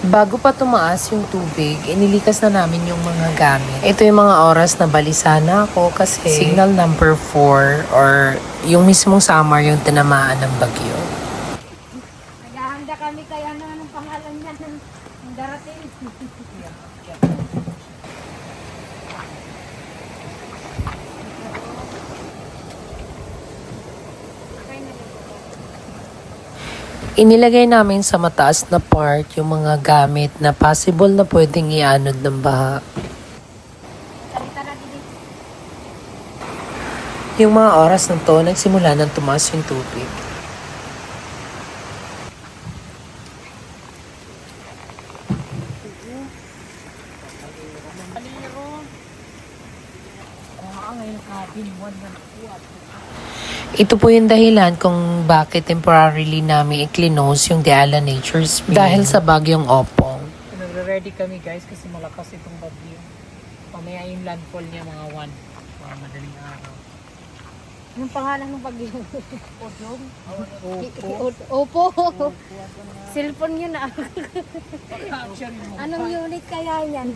Bago pa tumaas yung tubig, inilikas na namin yung mga gamit. Ito yung mga oras na balisa na ako kasi signal number 4 or yung mismong summer yung tinamaan ng bagyo. Naghahanda kami kaya ano anong pangalan niya ng darating. Inilagay namin sa mataas na part yung mga gamit na possible na pwedeng ianod ng baha. Tara dito. Yung mga oras na to, nagsimula nang tumaas yung tubig. Ito po yung dahilan kung bakit temporarily namin i-clinose yung Deala Nature Spring. Dahil sa bagyong Opong. Nagre-ready kami guys kasi malakas itong bagyo. Pamaya yung landfall niya mga 1. Mga madaling araw. Yung pangalan ng bagyo. Odong? Opo. Cellphone yun ah. Actually mo. Anong unit kaya yan?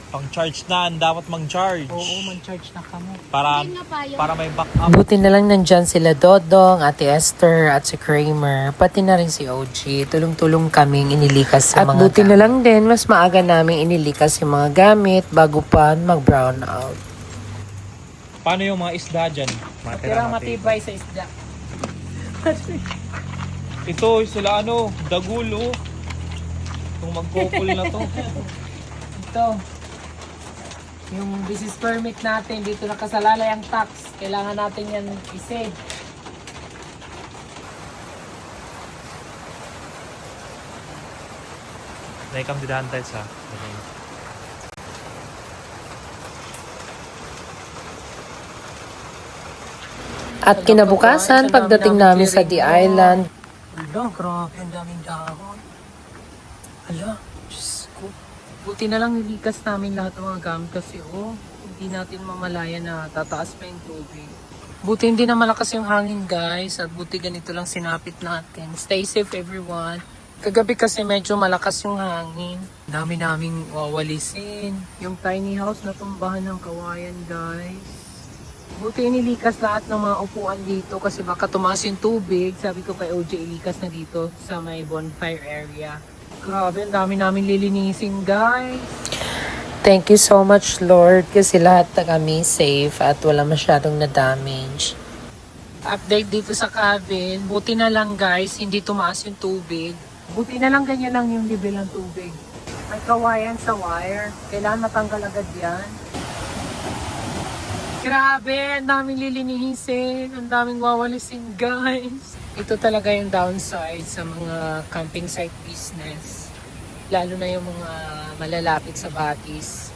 Pang-charge na, dapat mang-charge. Oo, man-charge na kamo. Para, Hindi nga pa yun. para may backup. Buti na lang nandyan sila Dodong, Ate Esther at si Kramer, pati na rin si OG. Tulong-tulong kaming inilikas sa mga gamit. At buti na lang din, mas maaga naming inilikas yung mga gamit bago pa mag-brown out. Paano yung mga isda dyan? Tirang matibay sa isda. Ito, sila dagulo. Itong magkukul na to. Ito. Yung business permit natin, dito nakasalalay ang tax. Kailangan natin yan i-save. Naikam didahan tayo sa. At kinabukasan, pagdating namin sa The Island, Hala, grabe, ang daming dahon. Hala, Diyos ko. Buti na lang nilikas namin lahat ng mga gamit kasi hindi natin mamalaya na tataas pa yung tubig. Buti hindi na malakas yung hangin guys at buti ganito lang sinapit natin. Stay safe everyone. Kagabi kasi medyo malakas yung hangin. Dami naming wawalisin. Yung tiny house na tumbahan ng kawayan guys. Buti inilikas lahat ng mga upuan dito kasi baka tumaas yung tubig. Sabi ko kay OJ, ilikas na dito sa may bonfire area. Grabe, ang dami namin lilinisin guys. thank you so much Lord kasi lahat na kami safe at wala masyadong na-damage. Update dito sa cabin. Buti na lang guys, hindi tumaas yung tubig. Buti na lang ganyan lang yung level ng tubig. May kawayan sa wire. Kailangan matanggal agad yan. Grabe, ang daming lilinisin. Ang daming wawalisin guys. Ito talaga yung downside sa mga camping site business. Lalo na yung mga malalapit sa Batis.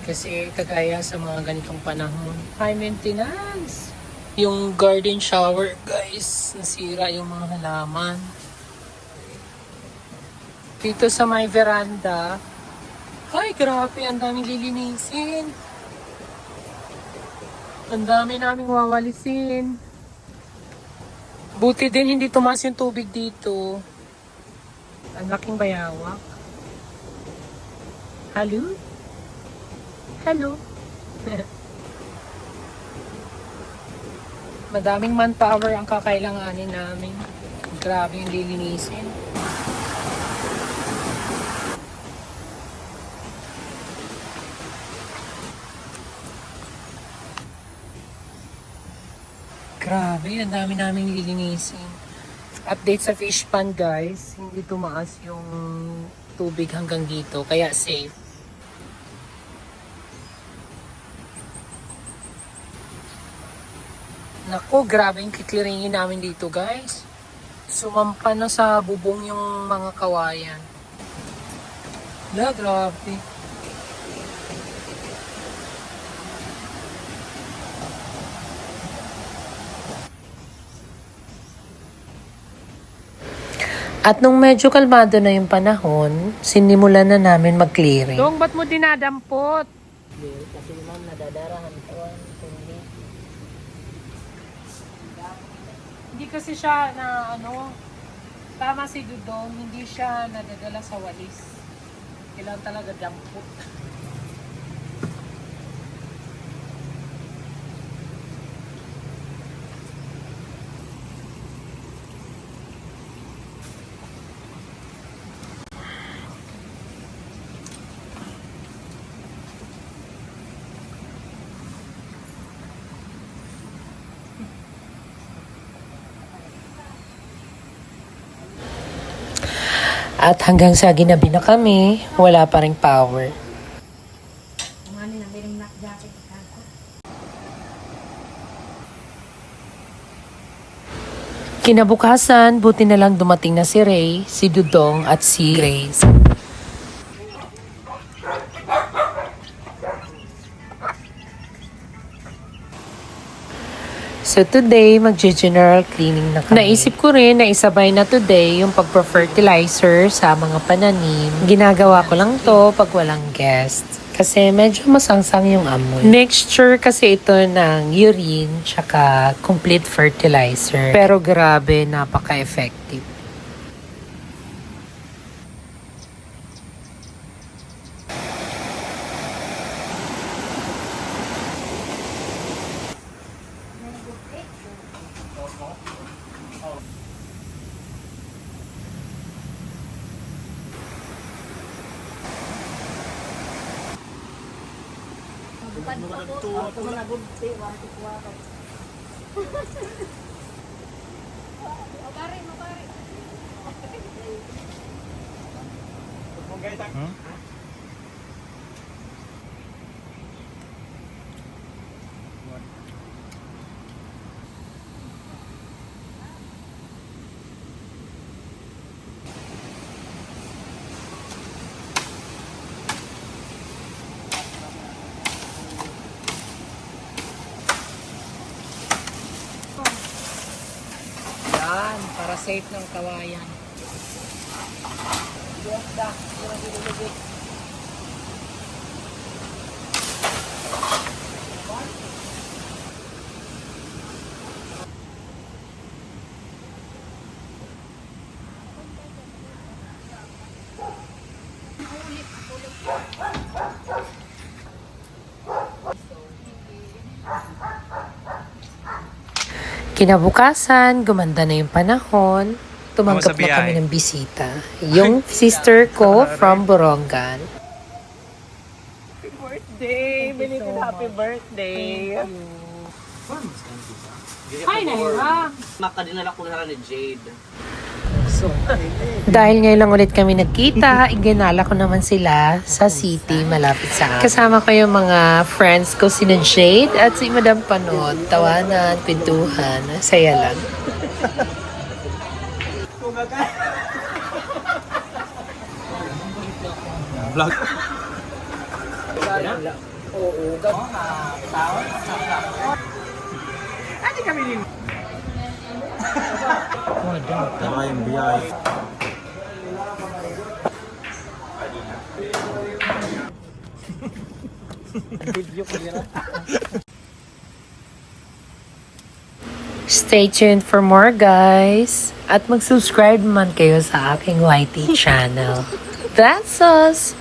Kasi kagaya sa mga ganitong panahon, high maintenance. Yung garden shower guys, nasira yung mga halaman. Dito sa may veranda, ay grabe, ang daming lilinisin. Ang dami naming wawalisin. Buti din hindi tumaas yung tubig dito. Ang laking bayawak. Hello? Hello? Madaming manpower ang kakailanganin namin. Grabe yung lilinisin. Grabe, ang dami naming lilinisin. Update sa fish pond guys, hindi tumaas yung tubig hanggang dito, kaya safe. Naku, grabe yung kikliringin namin dito guys. Sumampa na sa bubong yung mga kawayan. La, grabe. At nung medyo kalmado na yung panahon, sinimulan na namin mag-clearing. Dong, ba't mo dinadampot? Kasi ma'am, nadadarahan ko. Hindi kasi siya na tama si Dudong, hindi siya nadadala sa walis. Kailangan talaga dampot. At hanggang sa ginabi na kami, wala pa ring power. Ano na, may knock jacket. Kinabukasan, buti na lang dumating na si Ray, si Dudong at si Grace. So today, mag-general cleaning na kami. Naisip ko rin na isabay na today yung pagpa-fertilizer sa mga pananim. Ginagawa ko lang to pag walang guest. Kasi medyo masangsang yung amoy. Mixture kasi ito ng urine tsaka complete fertilizer. Pero grabe, napaka-effective. Yan, para safe ng kawayan. Kinabukasan, gumanda na yung panahon. Tumanggap Kamusta, na kami Biyay? ng bisita. Yung sister ko from Borongan. Birthday! Belated happy birthday! Hi, Naira! Makadinala ko na ni Jade. Dahil ngayon lang ulit kami nagkita, iginala ko naman sila sa city malapit sa amin. Kasama ko yung mga friends ko, sina Jade at si Madam Panot. Tawanan, kwentuhan, saya lang. Vlog. Tama yung biyay. Stay tuned for more, guys. At mag-subscribe man kayo sa aking YT channel. That's us!